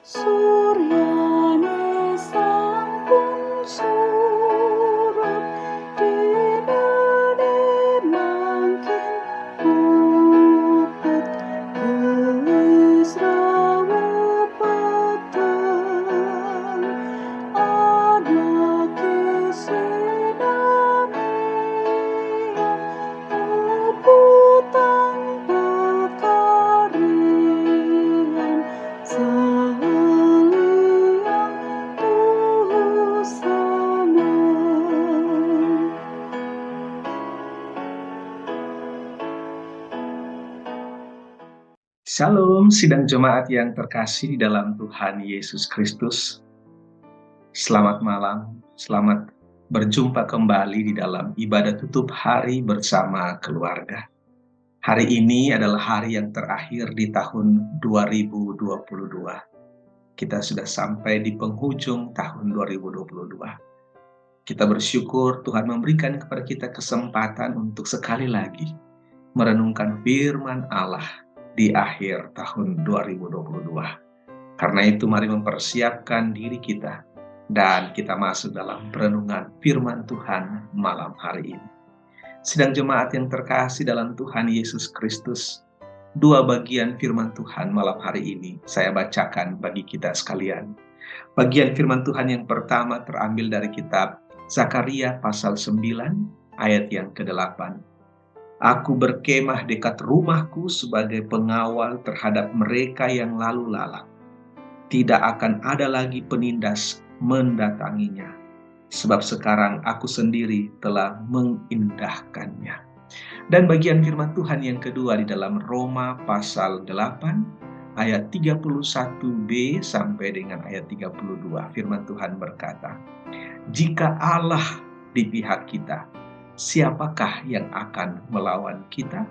Suryane sampun surup dinane mangkin mupet gelis rawuh peteng ana kesinamian rebutan pekarian saliang tusana. Shalom, sidang jemaat yang terkasih di dalam Tuhan Yesus Kristus. Selamat malam, selamat berjumpa kembali di dalam ibadah tutup hari bersama keluarga. Hari ini adalah hari yang terakhir di tahun 2022. Kita sudah sampai di penghujung tahun 2022. Kita bersyukur Tuhan memberikan kepada kita kesempatan untuk sekali lagi merenungkan firman Allah di akhir tahun 2022. Karena itu mari mempersiapkan diri kita dan kita masuk dalam perenungan firman Tuhan malam hari ini. Sidang jemaat yang terkasih dalam Tuhan Yesus Kristus, dua bagian firman Tuhan malam hari ini saya bacakan bagi kita sekalian. Bagian firman Tuhan yang pertama terambil dari kitab Zakaria pasal 9 ayat yang ke-8. Aku berkemah dekat rumahku sebagai pengawal terhadap mereka yang lalu lalang. Tidak akan ada lagi penindas mendatanginya, sebab sekarang aku sendiri telah mengindahkannya. Dan bagian firman Tuhan yang kedua di dalam Roma pasal 8 ayat 31b sampai dengan ayat 32. Firman Tuhan berkata, jika Allah di pihak kita, siapakah yang akan melawan kita?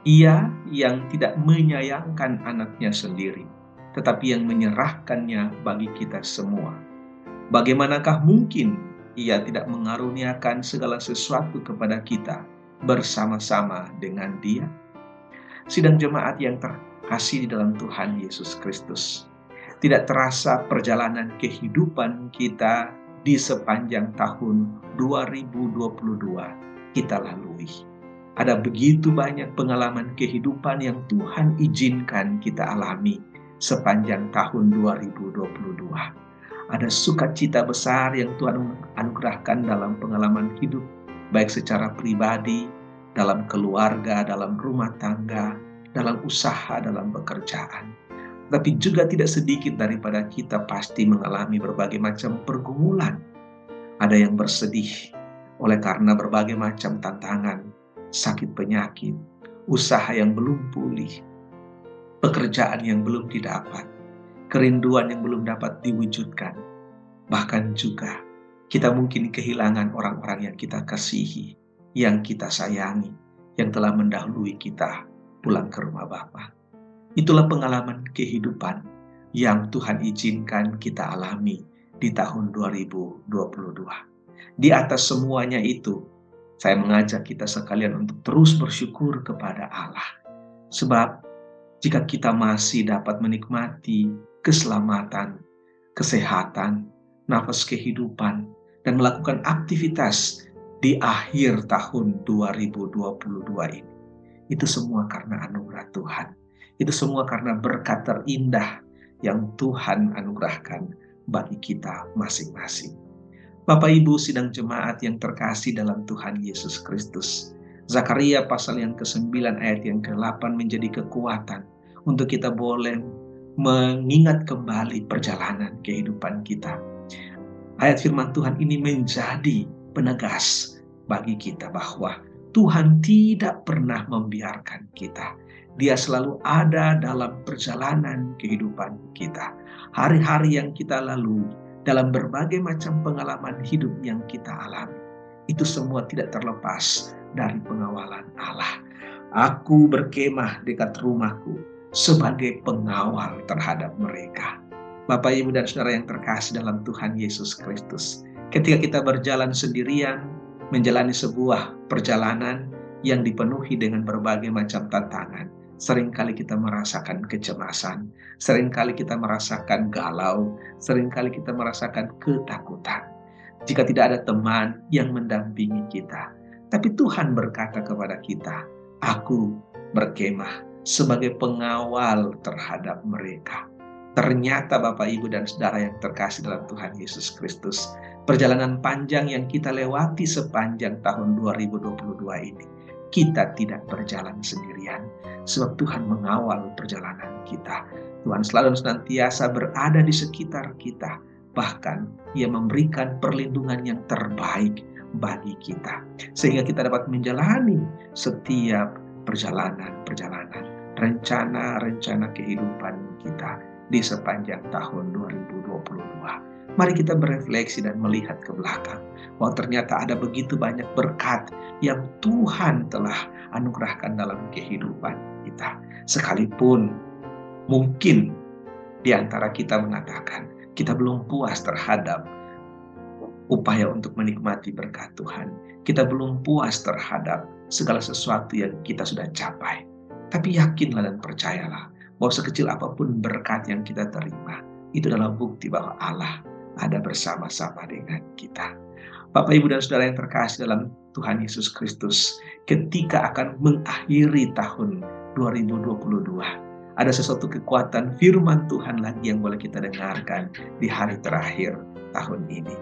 Ia yang tidak menyayangkan anaknya sendiri, tetapi yang menyerahkannya bagi kita semua. Bagaimanakah mungkin ia tidak mengaruniakan segala sesuatu kepada kita bersama-sama dengan Dia? Sidang jemaat yang terkasih di dalam Tuhan Yesus Kristus, tidak terasa perjalanan kehidupan kita di sepanjang tahun 2022 kita lalui. Ada begitu banyak pengalaman kehidupan yang Tuhan izinkan kita alami sepanjang tahun 2022. Ada sukacita besar yang Tuhan anugerahkan dalam pengalaman hidup, baik secara pribadi, dalam keluarga, dalam rumah tangga, dalam usaha, dalam pekerjaan. Tapi juga tidak sedikit daripada kita pasti mengalami berbagai macam pergumulan. Ada yang bersedih oleh karena berbagai macam tantangan, sakit penyakit, usaha yang belum pulih, pekerjaan yang belum didapat, kerinduan yang belum dapat diwujudkan. Bahkan juga kita mungkin kehilangan orang-orang yang kita kasihi, yang kita sayangi, yang telah mendahului kita pulang ke rumah Bapa. Itulah pengalaman kehidupan yang Tuhan izinkan kita alami di tahun 2022. Di atas semuanya itu, saya mengajak kita sekalian untuk terus bersyukur kepada Allah. Sebab jika kita masih dapat menikmati keselamatan, kesehatan, nafas kehidupan, dan melakukan aktivitas di akhir tahun 2022 ini, itu semua karena anugerah Tuhan. Itu semua karena berkat terindah yang Tuhan anugerahkan bagi kita masing-masing. Bapak Ibu sidang jemaat yang terkasih dalam Tuhan Yesus Kristus, Zakaria pasal yang ke-9 ayat yang ke-8 menjadi kekuatan untuk kita boleh mengingat kembali perjalanan kehidupan kita. Ayat firman Tuhan ini menjadi penegas bagi kita bahwa Tuhan tidak pernah membiarkan kita. Dia selalu ada dalam perjalanan kehidupan kita. Hari-hari yang kita lalui, dalam berbagai macam pengalaman hidup yang kita alami, itu semua tidak terlepas dari pengawalan Allah. Aku berkemah dekat rumahku sebagai pengawal terhadap mereka. Bapak, Ibu, dan Saudara yang terkasih dalam Tuhan Yesus Kristus, ketika kita berjalan sendirian, menjalani sebuah perjalanan yang dipenuhi dengan berbagai macam tantangan, Seringkali kita merasakan kecemasan, seringkali kita merasakan galau, seringkali kita merasakan ketakutan. Jika tidak ada teman yang mendampingi kita. Tapi Tuhan berkata kepada kita, "Aku berkemah sebagai pengawal terhadap mereka." Ternyata Bapak, Ibu, dan Saudara yang terkasih dalam Tuhan Yesus Kristus, perjalanan panjang yang kita lewati sepanjang tahun 2022 ini, kita tidak berjalan sendirian, sebab Tuhan mengawal perjalanan kita. Tuhan selalu senantiasa berada di sekitar kita, bahkan Ia memberikan perlindungan yang terbaik bagi kita, sehingga kita dapat menjalani setiap perjalanan-perjalanan, rencana-rencana kehidupan kita di sepanjang tahun 2022. Mari kita berefleksi dan melihat ke belakang, bahwa ternyata ada begitu banyak berkat yang Tuhan telah anugerahkan dalam kehidupan kita. Sekalipun mungkin di antara kita mengatakan kita belum puas terhadap upaya untuk menikmati berkat Tuhan. Kita belum puas terhadap segala sesuatu yang kita sudah capai. Tapi yakinlah dan percayalah bahwa sekecil apapun berkat yang kita terima, itu adalah bukti bahwa Allah ada bersama-sama dengan kita. Bapak, Ibu, dan Saudara yang terkasih dalam Tuhan Yesus Kristus, ketika akan mengakhiri tahun 2022, ada sesuatu kekuatan firman Tuhan lagi yang boleh kita dengarkan di hari terakhir tahun ini.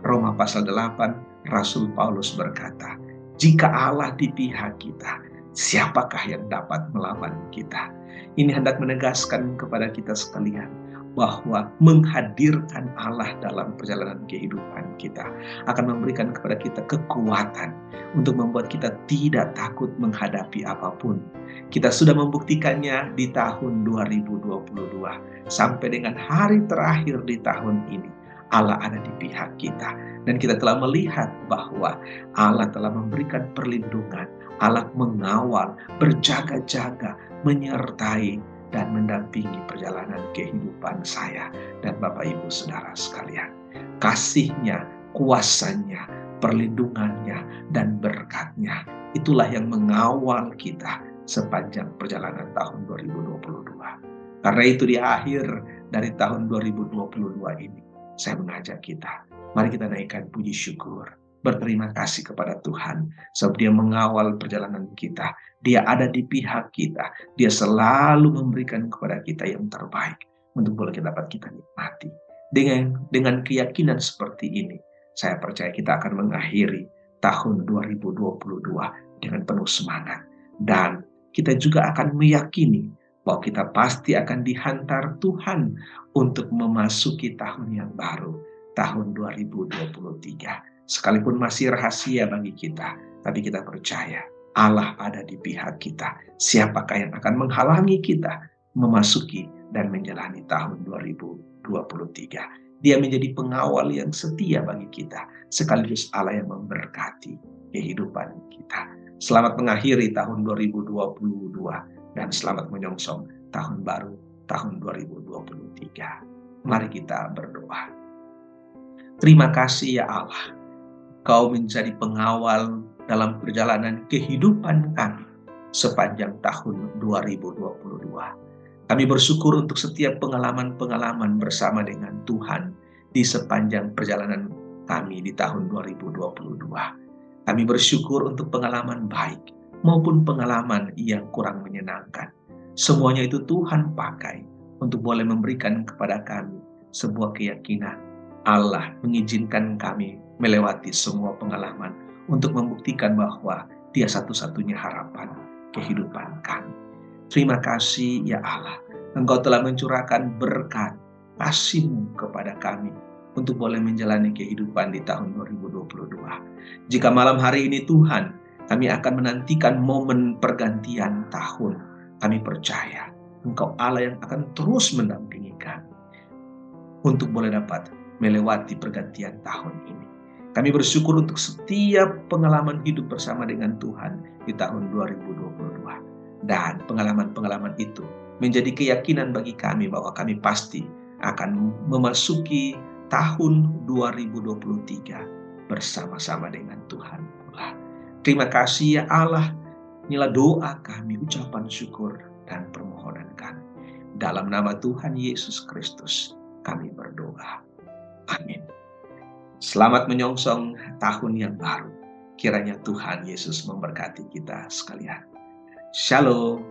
Roma pasal 8, Rasul Paulus berkata, "Jika Allah di pihak kita, siapakah yang dapat melawan kita?" Ini hendak menegaskan kepada kita sekalian bahwa menghadirkan Allah dalam perjalanan kehidupan kita akan memberikan kepada kita kekuatan untuk membuat kita tidak takut menghadapi apapun. Kita sudah membuktikannya di tahun 2022 sampai dengan hari terakhir di tahun ini. Allah ada di pihak kita, dan kita telah melihat bahwa Allah telah memberikan perlindungan, Allah mengawal, berjaga-jaga, menyertai dan mendampingi perjalanan kehidupan saya dan Bapak, Ibu, Saudara sekalian. Kasih-Nya, kuasanya, perlindungannya, dan berkat-Nya, itulah yang mengawal kita sepanjang perjalanan tahun 2022. Karena itu di akhir dari tahun 2022 ini, saya mengajak kita, mari kita naikkan puji syukur, berterima kasih kepada Tuhan, sebab Dia mengawal perjalanan kita, Dia ada di pihak kita, Dia selalu memberikan kepada kita yang terbaik untuk boleh dapat kita nikmati. Dengan keyakinan seperti ini, saya percaya kita akan mengakhiri tahun 2022 dengan penuh semangat, dan kita juga akan meyakini bahwa kita pasti akan dihantar Tuhan untuk memasuki tahun yang baru, tahun 2023. Sekalipun masih rahasia bagi kita, tapi kita percaya Allah ada di pihak kita. Siapakah yang akan menghalangi kita memasuki dan menjalani tahun 2023? Dia menjadi pengawal yang setia bagi kita, sekaligus Allah yang memberkati kehidupan kita. Selamat mengakhiri tahun 2022 dan selamat menyongsong tahun baru, tahun 2023. Mari kita berdoa. Terima kasih ya Allah, Kau menjadi pengawal dalam perjalanan kehidupan kami sepanjang tahun 2022. Kami bersyukur untuk setiap pengalaman-pengalaman bersama dengan Tuhan di sepanjang perjalanan kami di tahun 2022. Kami bersyukur untuk pengalaman baik maupun pengalaman yang kurang menyenangkan. Semuanya itu Tuhan pakai untuk boleh memberikan kepada kami sebuah keyakinan. Allah mengizinkan kami melewati semua pengalaman untuk membuktikan bahwa Dia satu-satunya harapan kehidupan kami. Terima kasih ya Allah, Engkau telah mencurahkan berkat kasih-Mu kepada kami untuk boleh menjalani kehidupan di tahun 2022. Jika malam hari ini Tuhan, kami akan menantikan momen pergantian tahun, kami percaya Engkau Allah yang akan terus mendampingi kami untuk boleh dapat melewati pergantian tahun ini. Kami bersyukur untuk setiap pengalaman hidup bersama dengan Tuhan di tahun 2022. Dan pengalaman-pengalaman itu menjadi keyakinan bagi kami bahwa kami pasti akan memasuki tahun 2023 bersama-sama dengan Tuhan pula. Terima kasih ya Allah, inilah doa kami, ucapan syukur dan permohonan kami. Dalam nama Tuhan Yesus Kristus kami berdoa. Amin. Selamat menyongsong tahun yang baru. Kiranya Tuhan Yesus memberkati kita sekalian. Shalom.